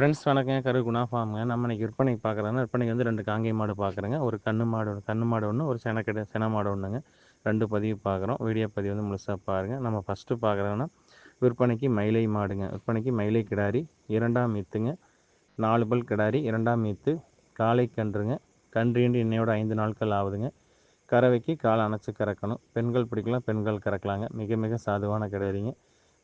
Friends வணக்கங்க. குணா ஃபார்முங்க. நம்ம இன்னைக்கு விற்பனைக்கு பார்க்குறோன்னா, விற்பனைக்கு வந்து 2 காங்கேய மாடு பார்க்குறேங்க. ஒரு கண்ணு மாடு ஒண்ணு, ஒரு சென மாடு ஒண்ணுங்க. 2 பதிவு பார்க்குறோம். வீடியோ பதிவு வந்து முழுசா பாருங்க. நம்ம ஃபஸ்ட்டு பார்க்குறோன்னா, விற்பனைக்கு மயிலை மாடுங்க. விற்பனைக்கு மயிலை கிடாரி 2ஆம் ஈத்துங்க. 4 பல் கிடாரி 2ஆம் ஈத்து. காளை கன்றுங்க. கன்று இன்னையோட 5 நாட்கள் ஆகுதுங்க. கறவைக்கு கால் அணைச்சு கறக்கணும். பெண்கள் பிடிக்கலாம், பெண்கள் கறக்கலாங்க. மிக மிக சாதுவான கிடாரிங்க.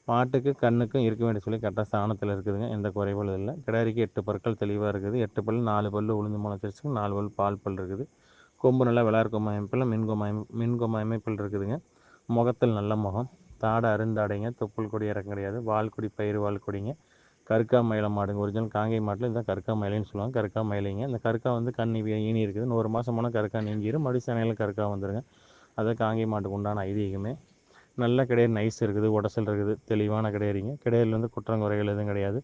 மாட்டுக்கு கண்ணுக்கும் இருக்க வேண்டிய சொல்லி கரெக்டாக ஸ்தானத்தில் இருக்குதுங்க. எந்த குறைபாடும் இல்லை. கிடாரிக்கு 8 பற்கள் தெளிவாக இருக்குது. 8 பல் 4 பல் உளுந்து முளைச்சிருச்சுங்க. 4 பல் பால் பல் இருக்குது. கொம்பு நல்லா விளார் கொம்பு அமைப்பில் மின்கொம்பு அமைப்பில் இருக்குதுங்க. முகத்தில் நல்ல முகம். தாடை அருந்தாடைங்க. தொப்புள் கொடி இறக்கம் கிடையாது. வால்குடி பயிர் வால்குடிங்க. கருக்கா மயிலை மாடுங்க. ஒரிஜினல் காங்கை மாட்டில் இதுதான் கருக்கா மயிலைன்னு சொல்லுவாங்க. கருக்கா மயிலைங்க. இந்த கருக்கா வந்து ஈனி இருக்குது. இன்னும் 1 மாதம் போனால் கருக்கா நீங்கிடும். மறுபடியும் சனையில் கருக்கா வந்துடுங்க. அதுதான் காங்கை மாட்டுக்கு உண்டான ஐதீகமே. நல்ல கிடையாது. நைஸ் இருக்குது. உடசல் இருக்குது. தெளிவான கிடையாதுங்க. கிடையாதுல வந்து குற்றங்குறைகள் எதுவும் கிடையாது.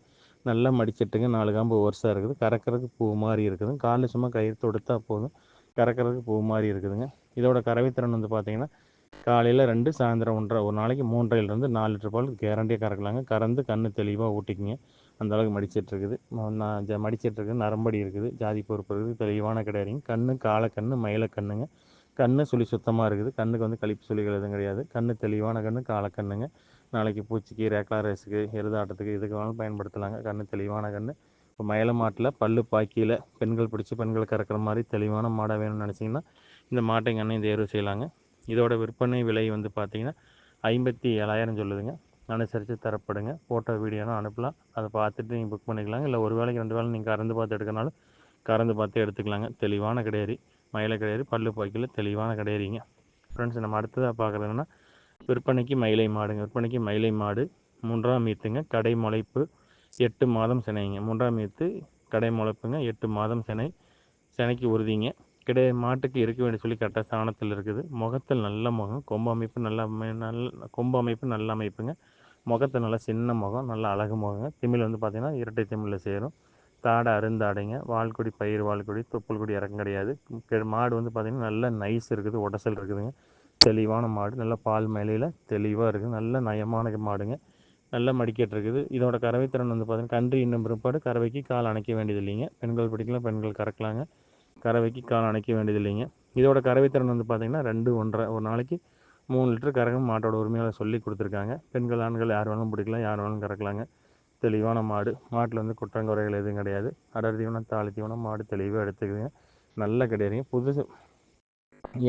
நல்லா மடிச்சிட்டுங்க. 4 காம்பு ஒர்ஸாக இருக்குது. கறக்கிறதுக்கு பூ மாதிரி இருக்குதுங்க. காலில் சும்மா கயிறு தொடுத்தா போதும். கறக்கிறதுக்கு பூ மாதிரி இருக்குதுங்க. இதோட கறவைத்திறன் வந்து பார்த்தீங்கன்னா, காலையில் 2, சாயந்தரம் 1.5, ஒரு நாளைக்கு 3.5லிருந்து 4 லிட்டர் பால் கேரண்டியாக கறக்கலாங்க. கறந்து கண்ணு தெளிவாக ஊட்டிக்குங்க. அந்தளவுக்கு மடிச்சிட்ருக்குது. மடிச்சிட்ருக்கு. நரம்படி இருக்குது. ஜாதி பொறுப்பு இருக்குது. தெளிவான கிடையாதுங்க. கண்ணு காலக்கண்ணு மயில கண்ணுங்க. கண்ணு சுழி சுத்தமாக இருக்குது. கண்ணுக்கு வந்து கழிப்பு சுழிகள் எதுவும் கிடையாது. கண்ணு தெளிவான கண்ணு காலக்கண்ணுங்க. நாளைக்கு பூச்சிக்கு ரேக்லாரேஸுக்கு எருதாட்டத்துக்கு இதுக்கு வேணாலும் பயன்படுத்தலாங்க. கண்ணு தெளிவான கண்ணு. இப்போ மயில மாட்டில் பல்லு பாக்கியில் பெண்கள் பிடிச்சி பெண்கள் கறக்கிற மாதிரி தெளிவான மாடை வேணும்னு நினச்சிங்கன்னா இந்த மாட்டை கண்ணையும் தேர்வு செய்யலாங்க. இதோட விற்பனை விலை வந்து பார்த்திங்கன்னா 57,000 சொல்லுதுங்க. அனுசரித்து தரப்படுங்க. ஃபோட்டோ வீடியோலாம் அனுப்பலாம். அதை பார்த்துட்டு நீங்கள் புக் பண்ணிக்கலாங்க. இல்லை ஒரு வேளைக்கு 2 வேளை நீங்கள் கறந்து பார்த்து எடுக்கனாலும் கறந்து பார்த்து எடுத்துக்கலாங்க. தெளிவான கிடையாது. மயில கிடையாது. பல்லு பாக்கியில் தெளிவான கிடையாதுங்க. ஃப்ரெண்ட்ஸ், நம்ம அடுத்ததாக பார்க்குறதுன்னா விற்பனைக்கு மயிலை மாடுங்க. விற்பனைக்கு மயிலை மாடு 3ஆம் ஈத்துங்க. கடை முளைப்பு 8 மாதம் சினைங்க. 3ஆம் ஈத்து கடை முளைப்புங்க. 8 மாதம் சினை. சினைக்கு உறுதிங்க. மாட்டுக்கு இருக்க வேண்டிய சொல்லி கரெக்டாக ஸ்தானத்தில் இருக்குது. முகத்தில் நல்ல முகம். கொம்பு அமைப்பு கொம்பு அமைப்பு நல்ல அமைப்புங்க. முகத்தில் நல்லா சின்ன முகம். நல்ல அழகு முகங்க. திமிழ் வந்து பார்த்திங்கன்னா இரட்டை திமிழில் சேரும். தாடை அருந்தாடைங்க. வால்குடி பயிர் வால்குடி. தொப்புள் கொடி இறக்கம் கிடையாது. மாடு வந்து பார்த்திங்கன்னா நல்ல நைஸ் இருக்குது. உடசல் இருக்குதுங்க. தெளிவான மாடு. நல்ல பால் மேலையில் தெளிவாக இருக்குது. நல்ல நயமான மாடுங்க. நல்லா மடிக்கட்டு இருக்குது. இதோட கறவைத்திறன் வந்து பார்த்திங்கன்னா கன்று இன்னும் பிற்பாடு கறவைக்கு கால் அணைக்க வேண்டியது இல்லைங்க. பெண்கள் பிடிக்கலாம், பெண்கள் கறக்கலாங்க. கறவைக்கு கால் அணைக்க வேண்டியது இல்லைங்க. இதோட கறவைத்திறன் வந்து பார்த்திங்கன்னா 2, 1.5, ஒரு நாளைக்கு 3 லிட்டர் கறக்கும் மாட்டோட உரிமையாளர் சொல்லி கொடுத்துருக்காங்க. பெண்கள் ஆண்கள் யார் வேணாலும் பிடிக்கலாம், யார் வேணாலும் கறக்கலாங்க. தெளிவான மாடு. மாட்டில் வந்து குற்றங்குறைகள் எதுவும் கிடையாது. அடர் தீவனம் தாளி தீவனம் மாடு தெளிவாக எடுத்துக்குதுங்க. நல்ல கிடையாதுங்க.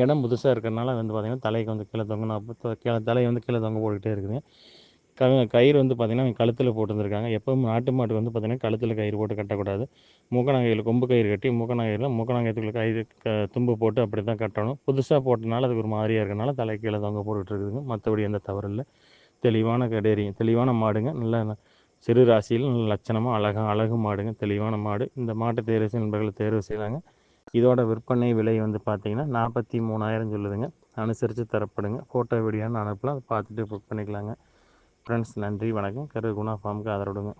இடம் புதுசாக இருக்கிறனால வந்து பார்த்திங்கன்னா தலைக்கு வந்து கீழே தலையை வந்து கீழே தொங்க போட்டுக்கிட்டே இருக்குதுங்க. கயிறு வந்து பார்த்திங்கன்னா கழுத்தில் போட்டுருந்துருக்காங்க. எப்பவும் நாட்டு மாட்டுக்கு வந்து பார்த்திங்கன்னா கழுத்தில் கயிறு போட்டு கட்டக்கூடாது. மூக்கணாங்கையில் கொம்பு கயிறு கட்டி மூக்கணாங்கயத்துக்குள்ள கயிறு தும்பு போட்டு அப்படி தான் கட்டணும். புதுசாக போட்டனால அதுக்கு ஒரு மாதிரியாக இருக்கிறனால தலை கீழே தொங்க போட்டுக்கிட்டு இருக்குதுங்க. மற்றபடி எந்த தவறு இல்லை. தெளிவான கடையறிங்க. தெளிவான மாடுங்க. நல்ல சிறு ராசியில் நல்ல லட்சணமாக அழகு மாடுங்க. தெளிவான மாடு. இந்த மாட்டை தேர்வு செய்ய நண்பர்களை தேர்வு செய்வாங்க. இதோட விற்பனை விலை வந்து பார்த்திங்கன்னா 43,000 சொல்லுதுங்க. அனுசரித்து தரப்படுங்க. ஃபோட்டோ வீடியோன்னு அனுப்பலாம். அதை பார்த்துட்டு புக் பண்ணிக்கலாங்க. ஃப்ரெண்ட்ஸ், நன்றி வணக்கம். குணா ஃபார்முக்கு ஆதரவுடுங்க.